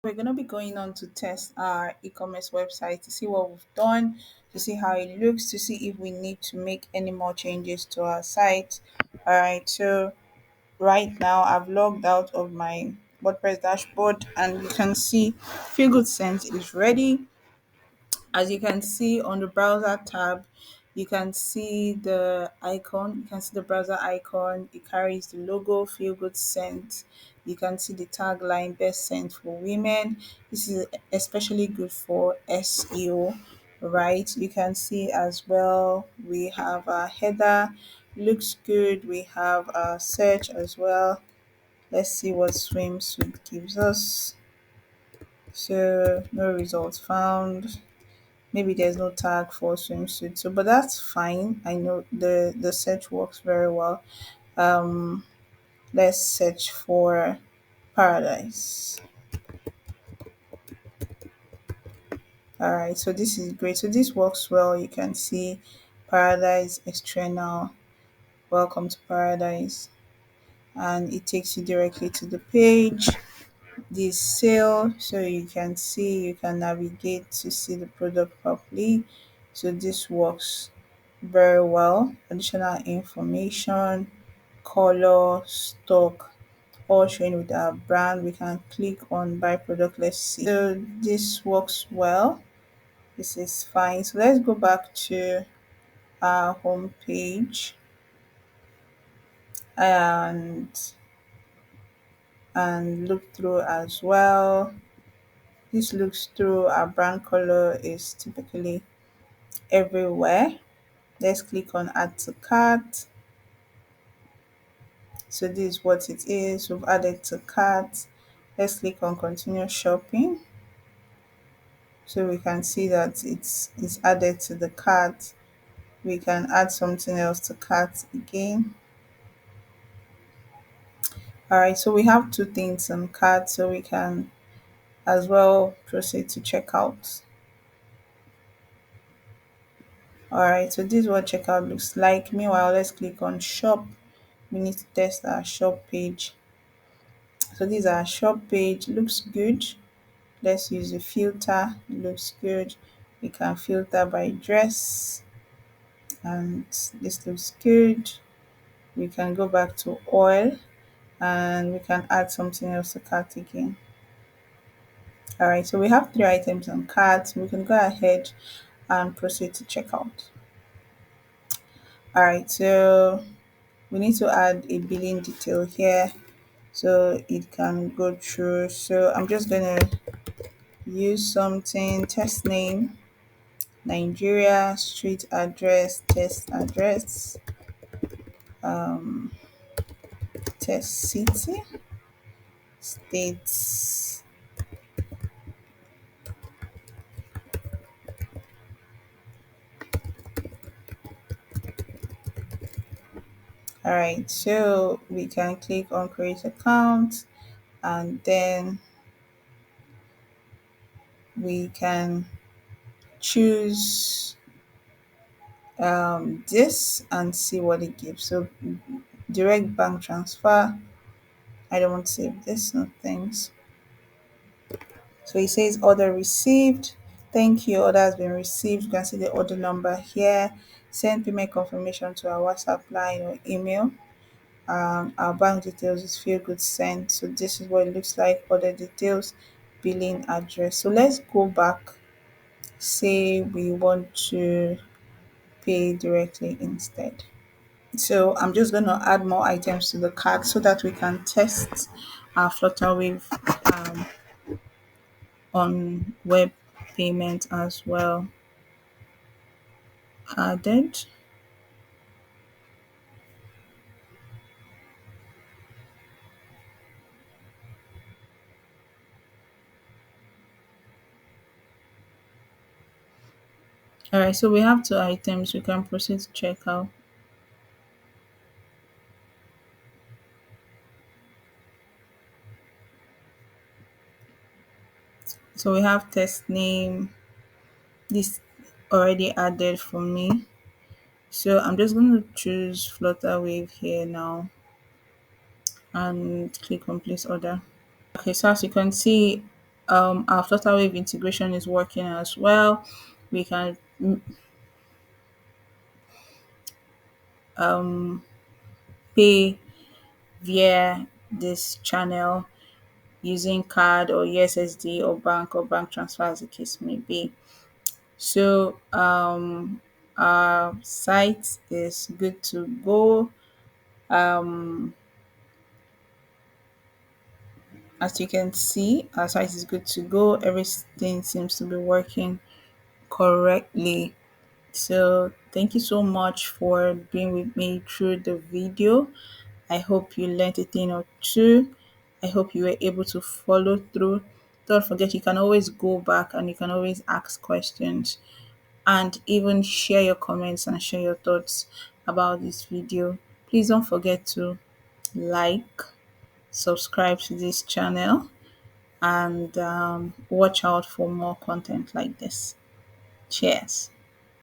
We're going to be going on to test our e-commerce website to see what we've done, to see how it looks, to see if we need to make any more changes to our site. All right, so right now I've logged out of my WordPress dashboard and you can see Feel Good Sense is ready. As you can see on the browser tab, you can see the icon, you can see the browser icon, it carries the logo, Feel Good Scent. You can see the tagline, Best Scent for Women. This is especially good for SEO, right? You can see as well, we have a header, looks good. We have a search as well. Let's see what swimsuit gives us. So, no results found. Maybe there's no tag for swimsuit, so but that's fine. I know the search works very well. um let's search for paradise. All right, so this is great, so this works well. You can see paradise external, welcome to paradise, and it takes you directly to the page, this sale, so you can see, you can navigate to see the product properly. So this works very well. Additional information, color, stock, all showing with our brand. We can click on buy product. Let's see. So this works well. This is fine. So let's go back to our home page and look through as well. This looks through. Our brand color is typically everywhere. Let's click on add to cart. So this is what it is. We've added to cart. Let's click on continue shopping. So we can see that it's added to the cart. We can add something else to cart again. All right, so we have two things on cart, so we can as well proceed to checkout. All right, so this is what checkout looks like. Meanwhile, let's click on shop. We need to test our shop page. So this is our shop page. Looks good. Let's use a filter. Looks good. We can filter by dress, and this looks good. We can go back to oil and we can add something else to cart again. All right, so we have three items on cart. We can go ahead and proceed to checkout. All right, so we need to add a billing detail here so it can go through. So I'm just gonna use something, test name, Nigeria, street address, test address, um, test city, states. All right, so we can click on create account and then we can choose this and see what it gives. So direct bank transfer. I don't want to save this, no thanks. So it says order received. Thank you, order has been received. You can see the order number here. Send payment confirmation to our WhatsApp line or email. Our bank details is feel good sent. So this is what it looks like. Order details, billing address. So let's go back. Say we want to pay directly instead. So I'm just going to add more items to the cart so that we can test our Flutterwave on web payment as well. Added. All right, so we have two items. We can proceed to check out. So we have test name. This already added for me. So I'm just going to choose Flutterwave here now and click on place order. Okay, so as you can see, Our Flutterwave integration is working as well. We can pay via this channel using card or USSD or bank transfer as the case may be. So our site is good to go. As you can see, our site is good to go. Everything seems to be working correctly. So thank you so much for being with me through the video. I hope you learned a thing or two. I hope you were able to follow through. Don't forget, you can always go back and you can always ask questions and even share your comments and share your thoughts about this video. Please don't forget to like, subscribe to this channel, and watch out for more content like this. Cheers.